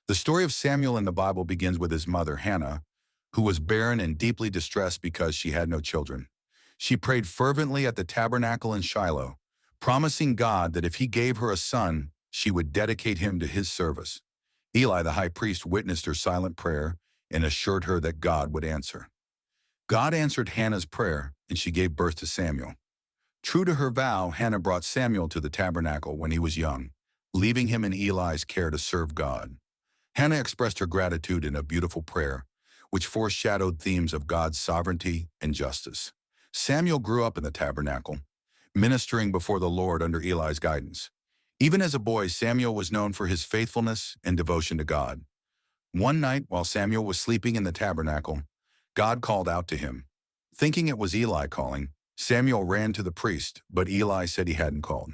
The story of Samuel in the Bible begins with his mother, Hannah, who was barren and deeply distressed because she had no children. She prayed fervently at the tabernacle in Shiloh, promising God that if he gave her a son, she would dedicate him to his service. Eli, the high priest, witnessed her silent prayer and assured her that God would answer. God answered Hannah's prayer, and she gave birth to Samuel. True to her vow, Hannah brought Samuel to the tabernacle when he was young, leaving him in Eli's care to serve God. Hannah expressed her gratitude in a beautiful prayer, which foreshadowed themes of God's sovereignty and justice. Samuel grew up in the tabernacle, ministering before the Lord under Eli's guidance. Even as a boy, Samuel was known for his faithfulness and devotion to God. One night, while Samuel was sleeping in the tabernacle, God called out to him. Thinking it was Eli calling, Samuel ran to the priest, but Eli said he hadn't called.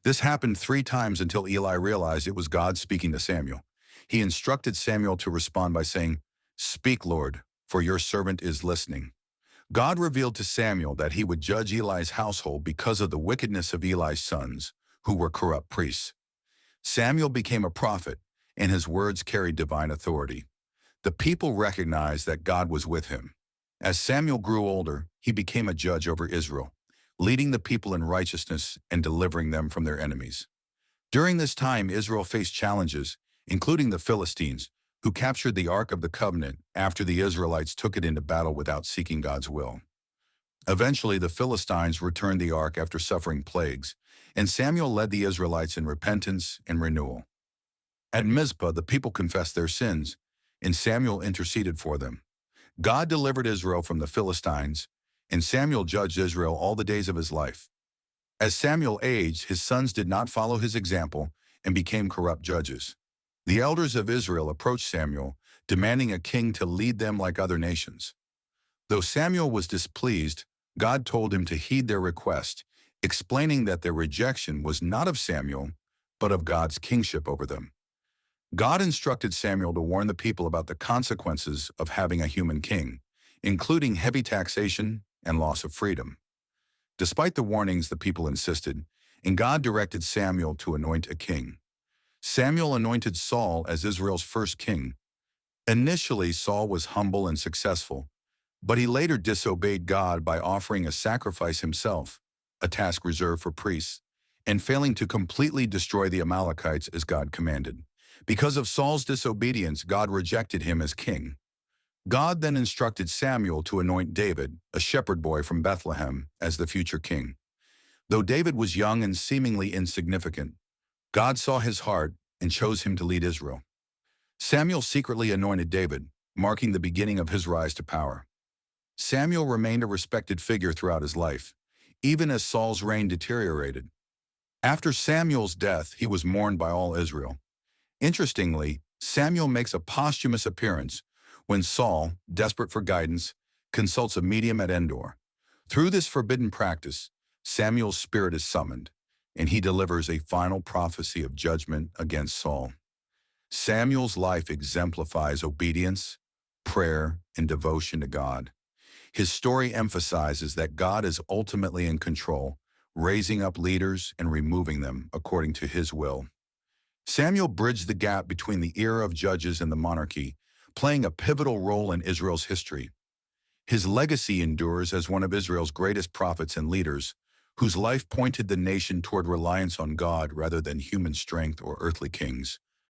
This happened 3 times until Eli realized it was God speaking to Samuel. He instructed Samuel to respond by saying, "Speak, Lord, for your servant is listening." God revealed to Samuel that he would judge Eli's household because of the wickedness of Eli's sons, who were corrupt priests. Samuel became a prophet, and his words carried divine authority. The people recognized that God was with him. As Samuel grew older, he became a judge over Israel, leading the people in righteousness and delivering them from their enemies. During this time, Israel faced challenges, including the Philistines, who captured the Ark of the Covenant after the Israelites took it into battle without seeking God's will. Eventually, the Philistines returned the Ark after suffering plagues, and Samuel led the Israelites in repentance and renewal. At Mizpah, the people confessed their sins, and Samuel interceded for them. God delivered Israel from the Philistines, and Samuel judged Israel all the days of his life. As Samuel aged, his sons did not follow his example and became corrupt judges. The elders of Israel approached Samuel, demanding a king to lead them like other nations. Though Samuel was displeased, God told him to heed their request, explaining that their rejection was not of Samuel, but of God's kingship over them. God instructed Samuel to warn the people about the consequences of having a human king, including heavy taxation and loss of freedom. Despite the warnings, the people insisted, and God directed Samuel to anoint a king. Samuel anointed Saul as Israel's first king. Initially, Saul was humble and successful, but he later disobeyed God by offering a sacrifice himself, a task reserved for priests, and failing to completely destroy the Amalekites as God commanded. Because of Saul's disobedience, God rejected him as king. God then instructed Samuel to anoint David, a shepherd boy from Bethlehem, as the future king. Though David was young and seemingly insignificant, God saw his heart and chose him to lead Israel. Samuel secretly anointed David, marking the beginning of his rise to power. Samuel remained a respected figure throughout his life, even as Saul's reign deteriorated. After Samuel's death, he was mourned by all Israel. Interestingly, Samuel makes a posthumous appearance when Saul, desperate for guidance, consults a medium at Endor. Through this forbidden practice, Samuel's spirit is summoned, and he delivers a final prophecy of judgment against Saul. Samuel's life exemplifies obedience, prayer, and devotion to God. His story emphasizes that God is ultimately in control, raising up leaders and removing them according to his will. Samuel bridged the gap between the era of judges and the monarchy, playing a pivotal role in Israel's history. His legacy endures as one of Israel's greatest prophets and leaders, whose life pointed the nation toward reliance on God rather than human strength or earthly kings.